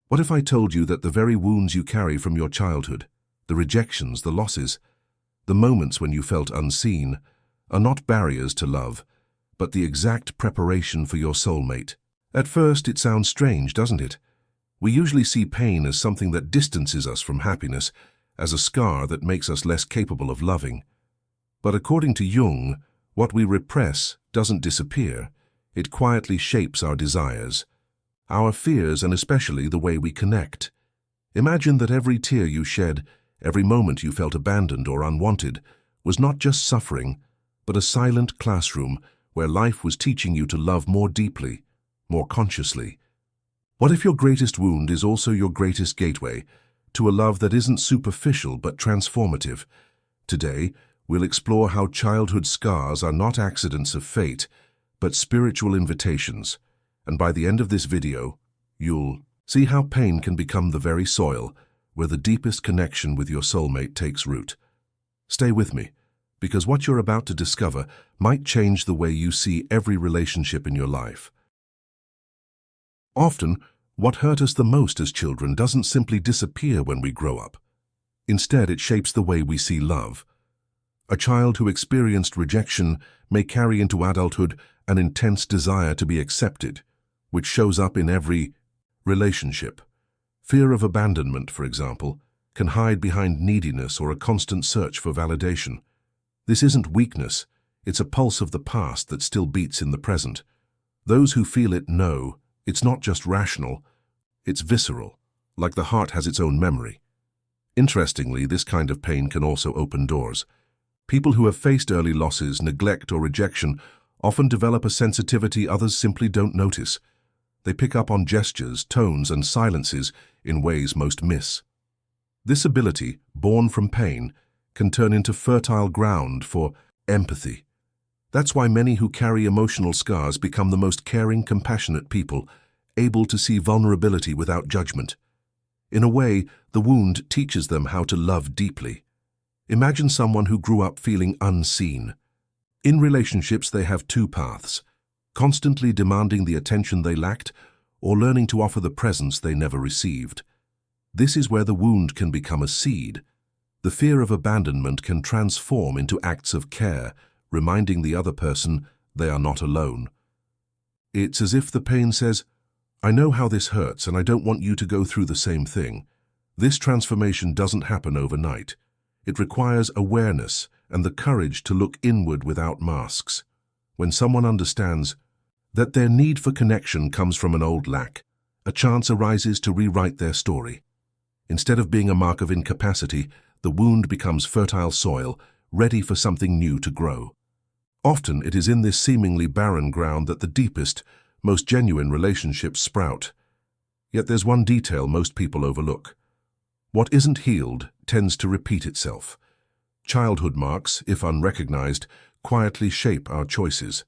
What if I told you that the very wounds you carry from your childhood, the rejections, the losses, the moments when you felt unseen, are not barriers to love, but the exact preparation for your soulmate? At first, it sounds strange, doesn't it? We usually see pain as something that distances us from happiness, as a scar that makes us less capable of loving. But according to Jung, what we repress doesn't disappear. It quietly shapes our desires, our fears, and especially the way we connect. Imagine that every tear you shed, every moment you felt abandoned or unwanted, was not just suffering, but a silent classroom where life was teaching you to love more deeply, more consciously. What if your greatest wound is also your greatest gateway to a love that isn't superficial but transformative? Today, we'll explore how childhood scars are not accidents of fate, but spiritual invitations. And by the end of this video, you'll see how pain can become the very soil where the deepest connection with your soulmate takes root. Stay with me, because what you're about to discover might change the way you see every relationship in your life. Often, what hurt us the most as children doesn't simply disappear when we grow up. Instead, it shapes the way we see love. A child who experienced rejection may carry into adulthood an intense desire to be accepted, which shows up in every relationship. Fear of abandonment, for example, can hide behind neediness or a constant search for validation. This isn't weakness, it's a pulse of the past that still beats in the present. Those who feel it know it's not just rational, it's visceral, like the heart has its own memory. Interestingly, this kind of pain can also open doors. People who have faced early losses, neglect, or rejection often develop a sensitivity others simply don't notice. They pick up on gestures, tones, and silences in ways most miss. This ability, born from pain, can turn into fertile ground for empathy. That's why many who carry emotional scars become the most caring, compassionate people, able to see vulnerability without judgment. In a way, the wound teaches them how to love deeply. Imagine someone who grew up feeling unseen. In relationships, they have two paths: constantly demanding the attention they lacked, or learning to offer the presence they never received. This is where the wound can become a seed. The fear of abandonment can transform into acts of care, reminding the other person they are not alone. It's as if the pain says, "I know how this hurts and I don't want you to go through the same thing." This transformation doesn't happen overnight. It requires awareness and the courage to look inward without masks. When someone understands that their need for connection comes from an old lack, a chance arises to rewrite their story. Instead of being a mark of incapacity, the wound becomes fertile soil, ready for something new to grow. Often it is in this seemingly barren ground that the deepest, most genuine relationships sprout. Yet there's one detail most people overlook. What isn't healed tends to repeat itself. Childhood marks, if unrecognized, quietly shape our choices.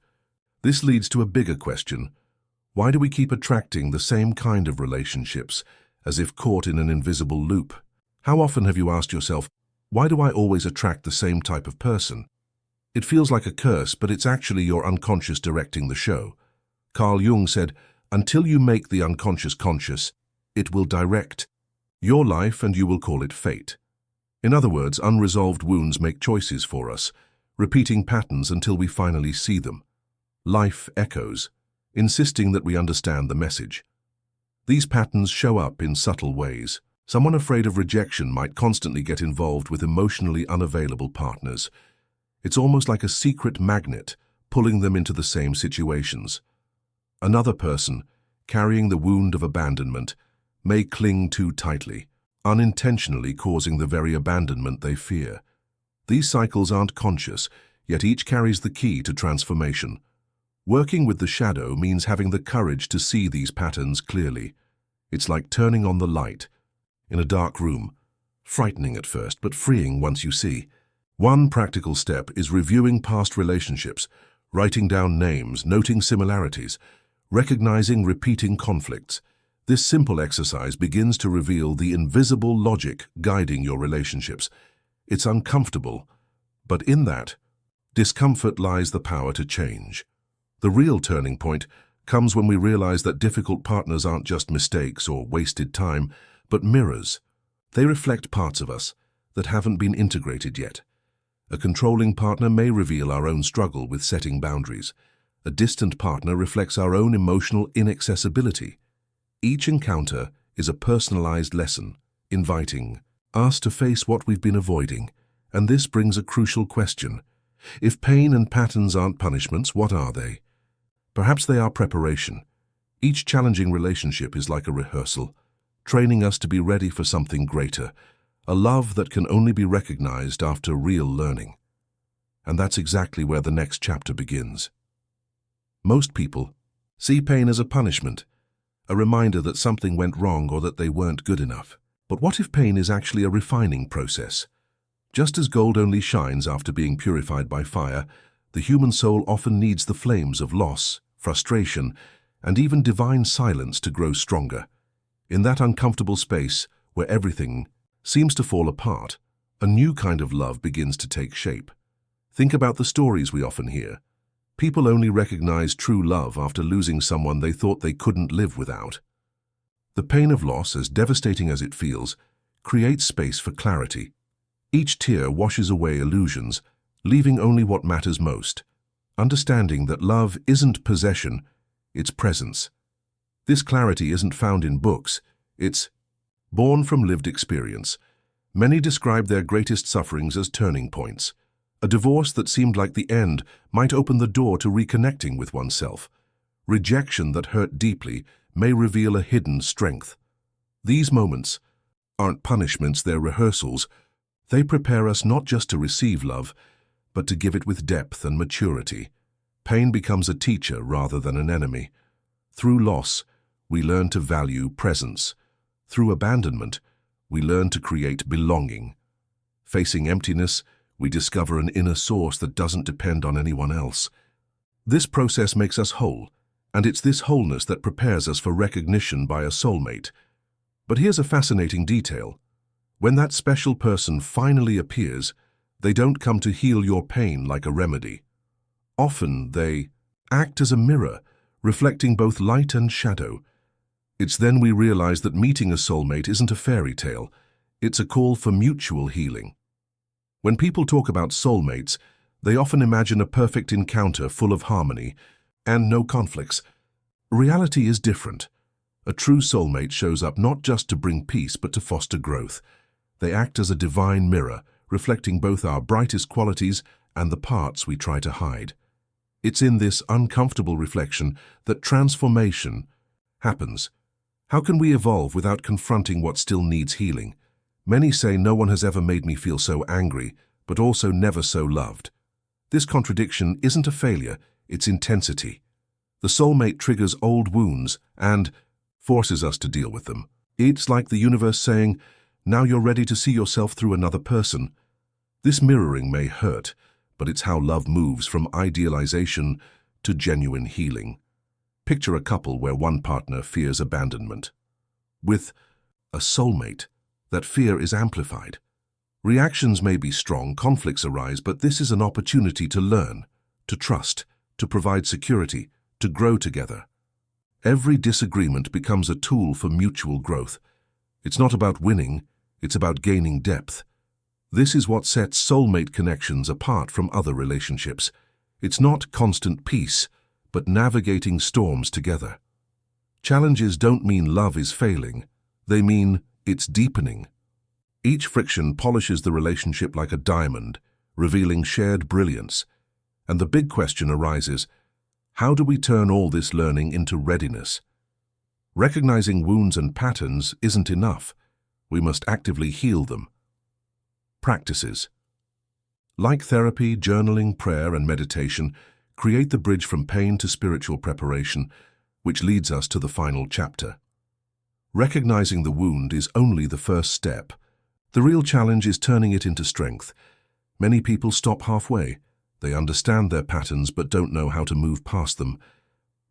This leads to a bigger question. Why do we keep attracting the same kind of relationships, as if caught in an invisible loop? How often have you asked yourself, why do I always attract the same type of person? It feels like a curse, but it's actually your unconscious directing the show. Carl Jung said, "Until you make the unconscious conscious, it will direct your life and you will call it fate." In other words, unresolved wounds make choices for us, repeating patterns until we finally see them. Life echoes, insisting that we understand the message. These patterns show up in subtle ways. Someone afraid of rejection might constantly get involved with emotionally unavailable partners. It's almost like a secret magnet, pulling them into the same situations. Another person, carrying the wound of abandonment, may cling too tightly, unintentionally causing the very abandonment they fear. These cycles aren't conscious, yet each carries the key to transformation. Working with the shadow means having the courage to see these patterns clearly. It's like turning on the light in a dark room, frightening at first, but freeing once you see. One practical step is reviewing past relationships, writing down names, noting similarities, recognizing repeating conflicts. This simple exercise begins to reveal the invisible logic guiding your relationships. It's uncomfortable, but in that discomfort lies the power to change. The real turning point comes when we realize that difficult partners aren't just mistakes or wasted time, but mirrors. They reflect parts of us that haven't been integrated yet. A controlling partner may reveal our own struggle with setting boundaries. A distant partner reflects our own emotional inaccessibility. Each encounter is a personalized lesson, inviting us to face what we've been avoiding. And this brings a crucial question. If pain and patterns aren't punishments, what are they? Perhaps they are preparation. Each challenging relationship is like a rehearsal, training us to be ready for something greater, a love that can only be recognized after real learning. And that's exactly where the next chapter begins. Most people see pain as a punishment, a reminder that something went wrong or that they weren't good enough. But what if pain is actually a refining process? Just as gold only shines after being purified by fire, the human soul often needs the flames of loss, frustration, and even divine silence to grow stronger. In that uncomfortable space where everything seems to fall apart, a new kind of love begins to take shape. Think about the stories we often hear. People only recognize true love after losing someone they thought they couldn't live without. The pain of loss, as devastating as it feels, creates space for clarity. Each tear washes away illusions, leaving only what matters most. Understanding that love isn't possession, it's presence. This clarity isn't found in books, it's born from lived experience. Many describe their greatest sufferings as turning points. A divorce that seemed like the end might open the door to reconnecting with oneself. Rejection that hurt deeply may reveal a hidden strength. These moments aren't punishments, they're rehearsals. They prepare us not just to receive love, but to give it with depth and maturity. Pain becomes a teacher rather than an enemy. Through loss, we learn to value presence. Through abandonment, we learn to create belonging. Facing emptiness, we discover an inner source that doesn't depend on anyone else. This process makes us whole, and it's this wholeness that prepares us for recognition by a soulmate. But here's a fascinating detail. When that special person finally appears, they don't come to heal your pain like a remedy. Often they act as a mirror, reflecting both light and shadow. It's then we realize that meeting a soulmate isn't a fairy tale, it's a call for mutual healing. When people talk about soulmates, they often imagine a perfect encounter full of harmony and no conflicts. Reality is different. A true soulmate shows up not just to bring peace but to foster growth. They act as a divine mirror, reflecting both our brightest qualities and the parts we try to hide. It's in this uncomfortable reflection that transformation happens. How can we evolve without confronting what still needs healing? Many say no one has ever made me feel so angry, but also never so loved. This contradiction isn't a failure, it's intensity. The soulmate triggers old wounds and forces us to deal with them. It's like the universe saying, now you're ready to see yourself through another person. This mirroring may hurt, but it's how love moves from idealization to genuine healing. Picture a couple where one partner fears abandonment. With a soulmate, that fear is amplified. Reactions may be strong, conflicts arise, but this is an opportunity to learn, to trust, to provide security, to grow together. Every disagreement becomes a tool for mutual growth. It's not about winning, it's about gaining depth. This is what sets soulmate connections apart from other relationships. It's not constant peace, but navigating storms together. Challenges don't mean love is failing, they mean it's deepening. Each friction polishes the relationship like a diamond, revealing shared brilliance. And the big question arises, how do we turn all this learning into readiness? Recognizing wounds and patterns isn't enough. We must actively heal them. Practices. Like therapy, journaling, prayer, and meditation, create the bridge from pain to spiritual preparation, which leads us to the final chapter. Recognizing the wound is only the first step. The real challenge is turning it into strength. Many people stop halfway. They understand their patterns but don't know how to move past them.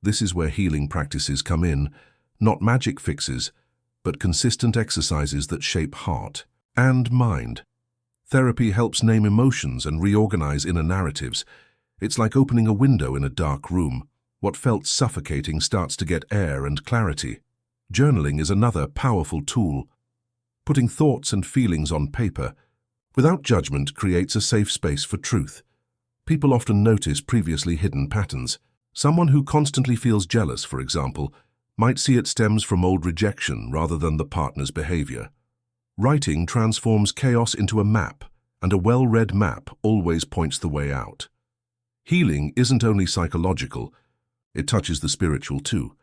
This is where healing practices come in, not magic fixes, but consistent exercises that shape heart and mind. Therapy helps name emotions and reorganize inner narratives. It's like opening a window in a dark room. What felt suffocating starts to get air and clarity. Journaling is another powerful tool. Putting thoughts and feelings on paper, without judgment, creates a safe space for truth. People often notice previously hidden patterns. Someone who constantly feels jealous, for example, might see it stems from old rejection rather than the partner's behavior. Writing transforms chaos into a map, and a well-read map always points the way out. Healing isn't only psychological, it touches the spiritual too.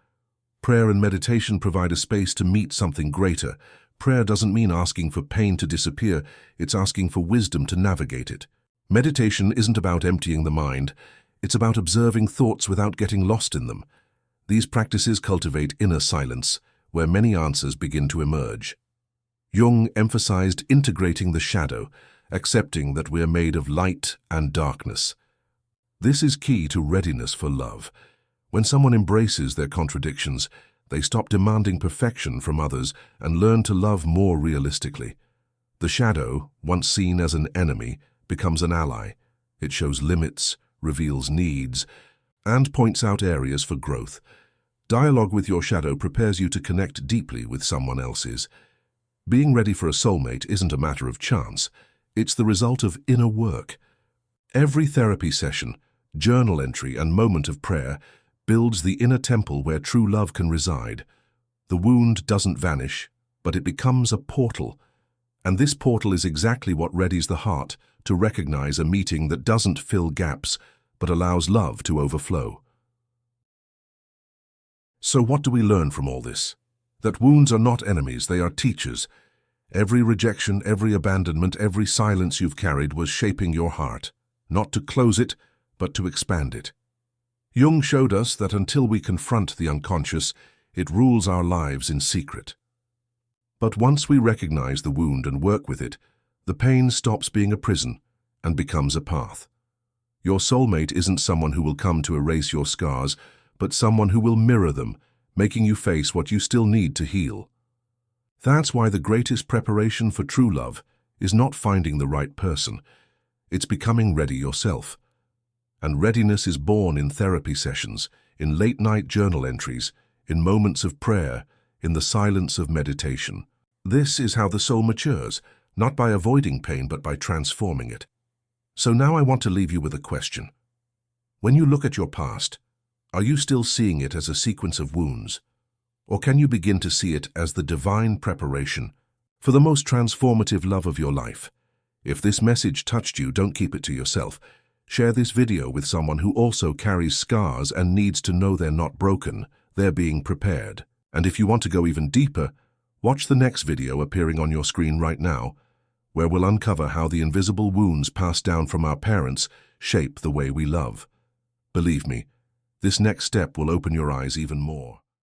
Prayer and meditation provide a space to meet something greater. Prayer doesn't mean asking for pain to disappear, it's asking for wisdom to navigate it. Meditation isn't about emptying the mind, it's about observing thoughts without getting lost in them. These practices cultivate inner silence, where many answers begin to emerge. Jung emphasized integrating the shadow, accepting that we are made of light and darkness. This is key to readiness for love. When someone embraces their contradictions, they stop demanding perfection from others and learn to love more realistically. The shadow, once seen as an enemy, becomes an ally. It shows limits, reveals needs, and points out areas for growth. Dialogue with your shadow prepares you to connect deeply with someone else's. Being ready for a soulmate isn't a matter of chance. It's the result of inner work. Every therapy session, journal entry, and moment of prayer builds the inner temple where true love can reside. The wound doesn't vanish, but it becomes a portal. And this portal is exactly what readies the heart to recognize a meeting that doesn't fill gaps, but allows love to overflow. So what do we learn from all this? That wounds are not enemies, they are teachers. Every rejection, every abandonment, every silence you've carried was shaping your heart, not to close it, but to expand it. Jung showed us that until we confront the unconscious, it rules our lives in secret. But once we recognize the wound and work with it, the pain stops being a prison and becomes a path. Your soulmate isn't someone who will come to erase your scars, but someone who will mirror them, making you face what you still need to heal. That's why the greatest preparation for true love is not finding the right person. It's becoming ready yourself. And readiness is born in therapy sessions, in late-night journal entries, in moments of prayer, in the silence of meditation. This is how the soul matures, not by avoiding pain but by transforming it. So now I want to leave you with a question. When you look at your past, are you still seeing it as a sequence of wounds? Or can you begin to see it as the divine preparation for the most transformative love of your life? If this message touched you, don't keep it to yourself. Share this video with someone who also carries scars and needs to know they're not broken, they're being prepared. And if you want to go even deeper, watch the next video appearing on your screen right now, where we'll uncover how the invisible wounds passed down from our parents shape the way we love. Believe me, this next step will open your eyes even more.